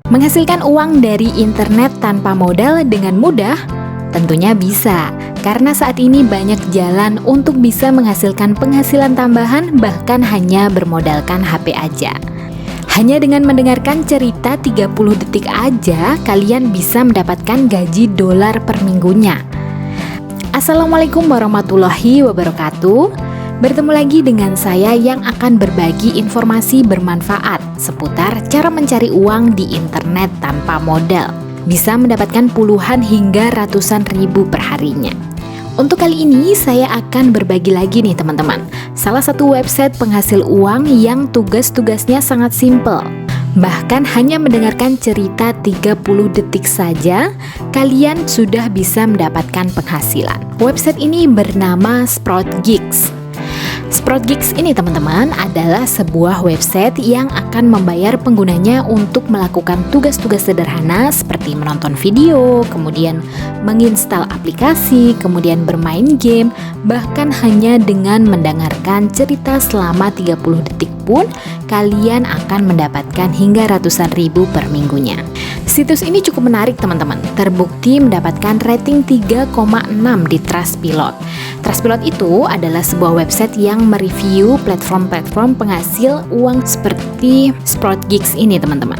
Menghasilkan uang dari internet tanpa modal dengan mudah? Tentunya bisa, karena saat ini banyak jalan untuk bisa menghasilkan penghasilan tambahan bahkan hanya bermodalkan HP aja. Hanya dengan mendengarkan cerita 30 detik aja, kalian bisa mendapatkan gaji dolar per minggunya. Assalamualaikum warahmatullahi wabarakatuh. Bertemu lagi dengan saya yang akan berbagi informasi bermanfaat seputar cara mencari uang di internet tanpa modal. Bisa mendapatkan puluhan hingga ratusan ribu per harinya. Untuk kali ini saya akan berbagi lagi nih teman-teman. Salah satu website penghasil uang yang tugas-tugasnya sangat simpel. Bahkan hanya mendengarkan cerita 30 detik saja, kalian sudah bisa mendapatkan penghasilan. Website ini bernama SproutGigs. SproutGigs ini teman-teman adalah sebuah website yang akan membayar penggunanya untuk melakukan tugas-tugas sederhana seperti menonton video, kemudian menginstal aplikasi, kemudian bermain game, bahkan hanya dengan mendengarkan cerita selama 30 detik pun kalian akan mendapatkan hingga ratusan ribu per minggunya. Situs ini cukup menarik teman-teman, terbukti mendapatkan rating 3,6 di Trustpilot. Trustpilot itu adalah sebuah website yang mereview platform-platform penghasil uang seperti SproutGigs ini teman-teman.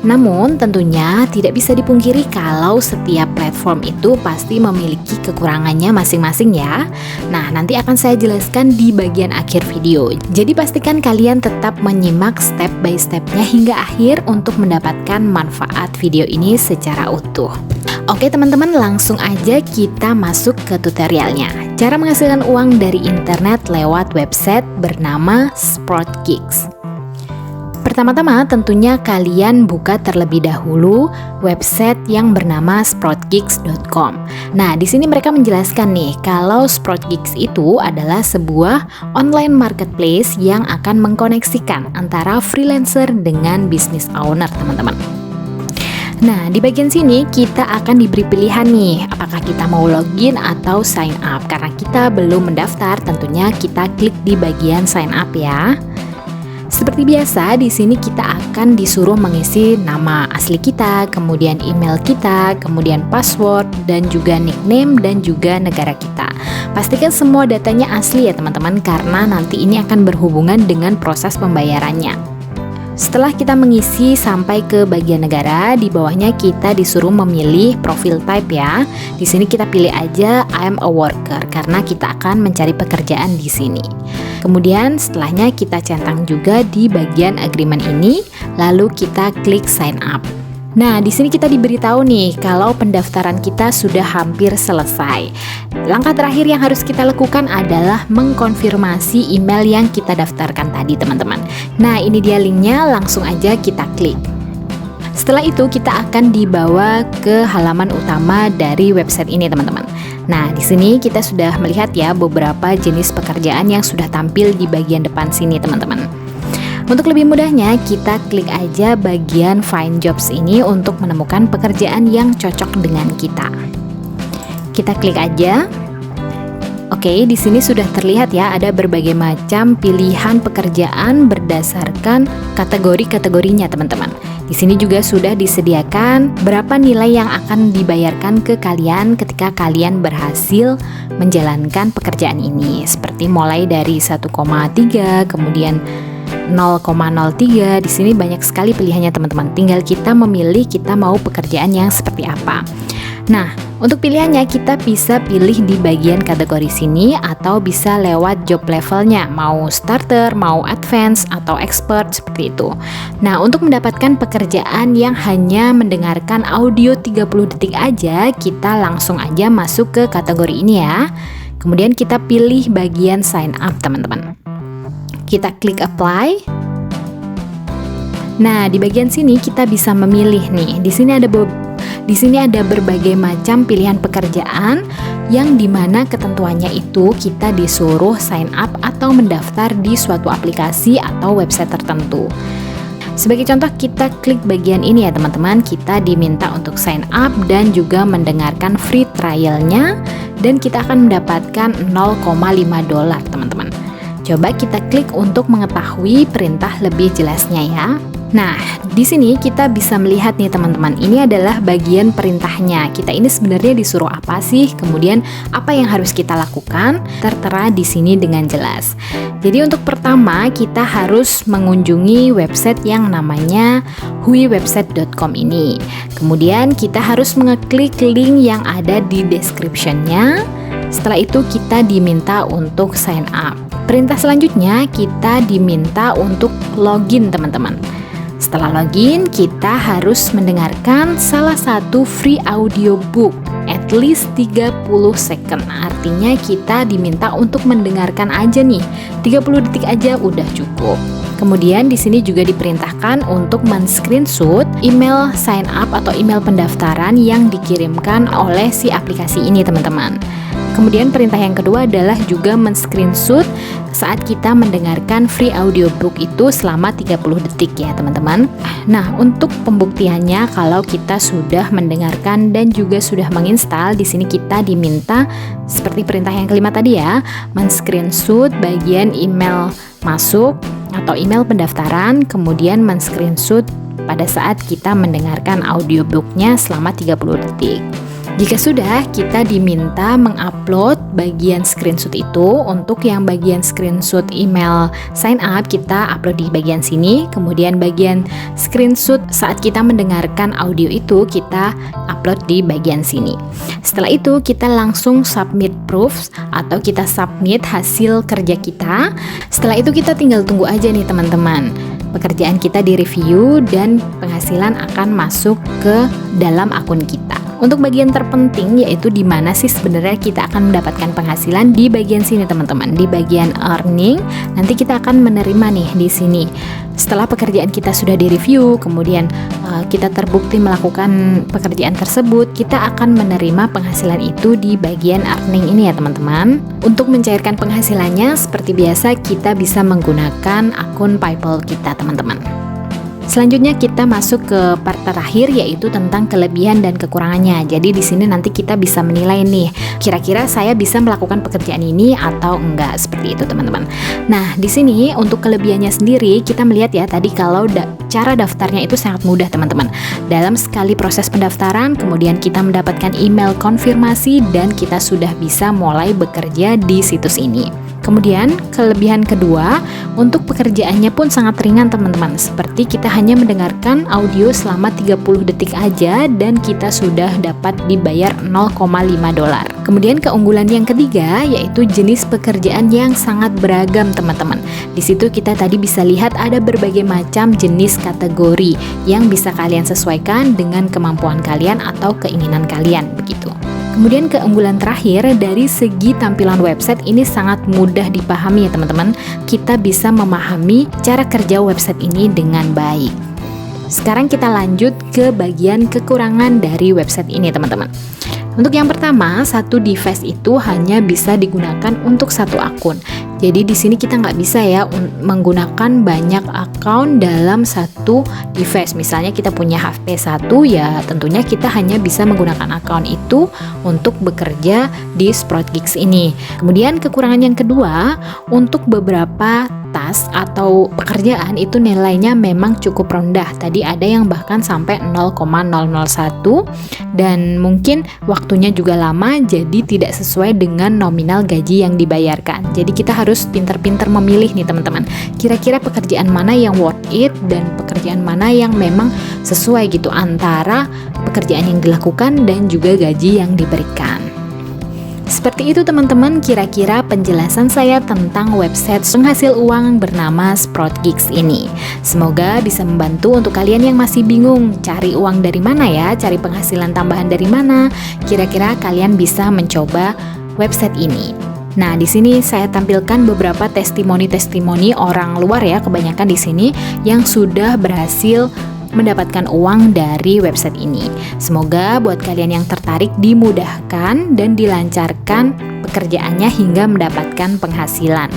Namun tentunya tidak bisa dipungkiri kalau setiap platform itu pasti memiliki kekurangannya masing-masing ya. Nah, nanti akan saya jelaskan di bagian akhir video. Jadi pastikan kalian tetap menyimak step by stepnya hingga akhir untuk mendapatkan manfaat video ini secara utuh. Oke teman-teman, langsung aja kita masuk ke tutorialnya. Cara menghasilkan uang dari internet lewat website bernama SproutGigs. Pertama-tama tentunya kalian buka terlebih dahulu website yang bernama sproutgigs.com. Nah, di sini mereka menjelaskan nih kalau SproutGigs itu adalah sebuah online marketplace yang akan mengkoneksikan antara freelancer dengan business owner, teman-teman. Nah, di bagian sini kita akan diberi pilihan nih, apakah kita mau login atau sign up. Karena kita belum mendaftar, tentunya kita klik di bagian sign up ya. Seperti biasa, di sini kita akan disuruh mengisi nama asli kita, kemudian email kita, kemudian password, dan juga nickname, dan juga negara kita. Pastikan semua datanya asli ya teman-teman, karena nanti ini akan berhubungan dengan proses pembayarannya. Setelah kita mengisi sampai ke bagian negara, di bawahnya kita disuruh memilih profile type ya. Di sini kita pilih aja I'm a worker karena kita akan mencari pekerjaan di sini. Kemudian setelahnya kita centang juga di bagian agreement ini, lalu kita klik sign up. Nah, di sini kita diberitahu nih kalau pendaftaran kita sudah hampir selesai. Langkah terakhir yang harus kita lakukan adalah mengkonfirmasi email yang kita daftarkan tadi, teman-teman. Nah, ini dia linknya, langsung aja kita klik. Setelah itu kita akan dibawa ke halaman utama dari website ini, teman-teman. Nah, di sini kita sudah melihat ya beberapa jenis pekerjaan yang sudah tampil di bagian depan sini, teman-teman. Untuk lebih mudahnya, kita klik aja bagian Find Jobs ini untuk menemukan pekerjaan yang cocok dengan kita. Kita klik aja. Oke, di sini sudah terlihat ya ada berbagai macam pilihan pekerjaan berdasarkan kategori-kategorinya, teman-teman. Di sini juga sudah disediakan berapa nilai yang akan dibayarkan ke kalian ketika kalian berhasil menjalankan pekerjaan ini. Seperti mulai dari 1,3, kemudian 0,03. Di sini banyak sekali pilihannya teman-teman. Tinggal kita memilih kita mau pekerjaan yang seperti apa. Nah, untuk pilihannya kita bisa pilih di bagian kategori sini atau bisa lewat job levelnya, mau starter, mau advance atau expert seperti itu. Nah, untuk mendapatkan pekerjaan yang hanya mendengarkan audio 30 detik aja, kita langsung aja masuk ke kategori ini ya. Kemudian kita pilih bagian sign up, teman-teman. Kita klik apply. Nah, di bagian sini kita bisa memilih nih. Di sini ada berbagai macam pilihan pekerjaan yang dimana ketentuannya itu kita disuruh sign up atau mendaftar di suatu aplikasi atau website tertentu. Sebagai contoh, kita klik bagian ini ya teman-teman. Kita diminta untuk sign up dan juga mendengarkan free trialnya, dan kita akan mendapatkan $0,5 teman-teman. Coba kita klik untuk mengetahui perintah lebih jelasnya ya. Nah, di sini kita bisa melihat nih teman-teman, ini adalah bagian perintahnya. Kita ini sebenarnya disuruh apa sih? Kemudian apa yang harus kita lakukan? Tertera di sini dengan jelas. Jadi untuk pertama kita harus mengunjungi website yang namanya huiwebsite.com ini. Kemudian kita harus mengeklik link yang ada di description-nya. Setelah itu kita diminta untuk sign up. Perintah selanjutnya kita diminta untuk login teman-teman. Setelah login, kita harus mendengarkan salah satu free audiobook at least 30 second. Artinya kita diminta untuk mendengarkan aja nih, 30 detik aja udah cukup. Kemudian di sini juga diperintahkan untuk men-screenshot email sign up atau email pendaftaran yang dikirimkan oleh si aplikasi ini teman-teman. Kemudian perintah yang kedua adalah juga men-screenshot saat kita mendengarkan free audiobook itu selama 30 detik ya teman-teman. Nah, untuk pembuktiannya kalau kita sudah mendengarkan dan juga sudah menginstal, di sini kita diminta seperti perintah yang kelima tadi ya, men-screenshot bagian email masuk atau email pendaftaran, kemudian men-screenshot pada saat kita mendengarkan audiobooknya selama 30 detik. Jika sudah, kita diminta mengupload bagian screenshot itu. Untuk yang bagian screenshot email sign up, kita upload di bagian sini. Kemudian bagian screenshot saat kita mendengarkan audio itu, kita upload di bagian sini. Setelah itu, kita langsung submit proofs atau kita submit hasil kerja kita. Setelah itu, kita tinggal tunggu aja nih teman-teman. Pekerjaan kita direview dan penghasilan akan masuk ke dalam akun kita. Untuk bagian terpenting yaitu di mana sih sebenarnya kita akan mendapatkan penghasilan, di bagian sini teman-teman, di bagian earning. Nanti kita akan menerima nih di sini. Setelah pekerjaan kita sudah direview, kemudian kita terbukti melakukan pekerjaan tersebut, kita akan menerima penghasilan itu di bagian earning ini ya teman-teman. Untuk mencairkan penghasilannya seperti biasa kita bisa menggunakan akun PayPal kita teman-teman. Selanjutnya kita masuk ke part terakhir yaitu tentang kelebihan dan kekurangannya. Jadi di sini nanti kita bisa menilai nih, kira-kira saya bisa melakukan pekerjaan ini atau enggak, seperti itu teman-teman. Nah, di sini untuk kelebihannya sendiri kita melihat ya tadi kalau cara daftarnya itu sangat mudah teman-teman. Dalam sekali proses pendaftaran, kemudian kita mendapatkan email konfirmasi dan kita sudah bisa mulai bekerja di situs ini. Kemudian kelebihan kedua, untuk pekerjaannya pun sangat ringan teman-teman. Seperti kita hanya mendengarkan audio selama 30 detik aja dan kita sudah dapat dibayar $0,5. Kemudian keunggulan yang ketiga yaitu jenis pekerjaan yang sangat beragam teman-teman. Di situ kita tadi bisa lihat ada berbagai macam jenis kategori yang bisa kalian sesuaikan dengan kemampuan kalian atau keinginan kalian begitu. Kemudian keunggulan terakhir dari segi tampilan website ini sangat mudah dipahami ya teman-teman. Kita bisa memahami cara kerja website ini dengan baik. Sekarang kita lanjut ke bagian kekurangan dari website ini teman-teman. Untuk yang pertama, satu device itu hanya bisa digunakan untuk satu akun. Jadi di sini kita nggak bisa ya menggunakan banyak akun dalam satu device. Misalnya kita punya HP satu, ya tentunya kita hanya bisa menggunakan akun itu untuk bekerja di SproutGeeks ini. Kemudian kekurangan yang kedua, untuk beberapa task atau pekerjaan itu nilainya memang cukup rendah. Tadi ada yang bahkan sampai 0,001 dan mungkin waktunya juga lama, jadi tidak sesuai dengan nominal gaji yang dibayarkan. Jadi kita harus pintar-pintar memilih nih teman-teman. Kira-kira pekerjaan mana yang worth it dan pekerjaan mana yang memang sesuai gitu antara pekerjaan yang dilakukan dan juga gaji yang diberikan. Seperti itu teman-teman, kira-kira penjelasan saya tentang website penghasil uang bernama SproutGeeks ini. Semoga bisa membantu untuk kalian yang masih bingung cari uang dari mana ya, cari penghasilan tambahan dari mana. Kira-kira kalian bisa mencoba website ini. Nah, di sini saya tampilkan beberapa testimoni-testimoni orang luar ya, kebanyakan di sini yang sudah berhasil mendapatkan uang dari website ini. Semoga buat kalian yang tertarik dimudahkan dan dilancarkan pekerjaannya hingga mendapatkan penghasilan.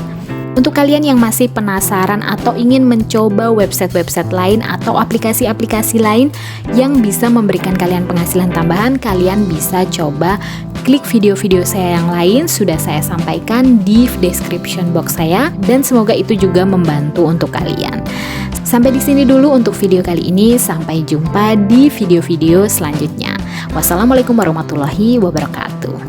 Untuk kalian yang masih penasaran atau ingin mencoba website-website lain atau aplikasi-aplikasi lain yang bisa memberikan kalian penghasilan tambahan, kalian bisa coba klik video-video saya yang lain, sudah saya sampaikan di description box saya, dan semoga itu juga membantu untuk kalian. Sampai di sini dulu untuk video kali ini. Sampai jumpa di video-video selanjutnya. Wassalamualaikum warahmatullahi wabarakatuh.